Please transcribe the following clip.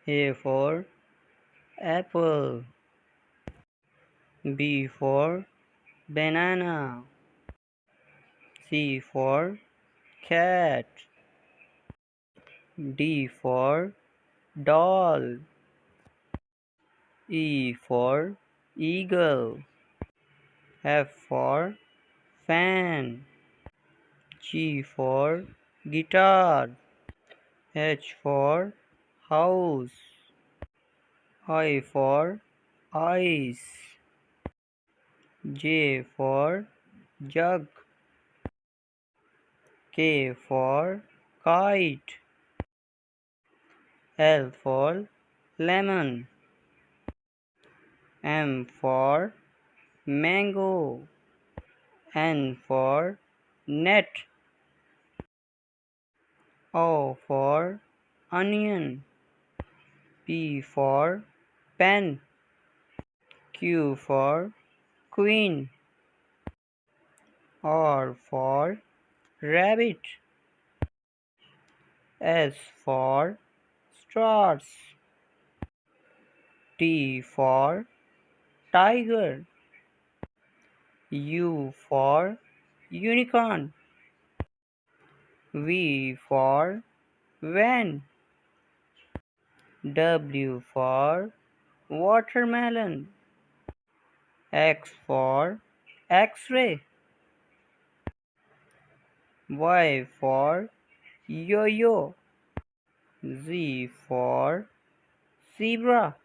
A for apple. B for banana. C for cat. D for doll. E for eagle. F for fan. G for guitar. H for house. I for ice. J for jug. K for kite. L for lemon. M for mango. N for net. O for onion. P for pen. Q for queen. R for rabbit. S for stars. T for tiger. U for unicorn. V for van. W for watermelon. X for X-ray. Y for yo-yo. Z for zebra.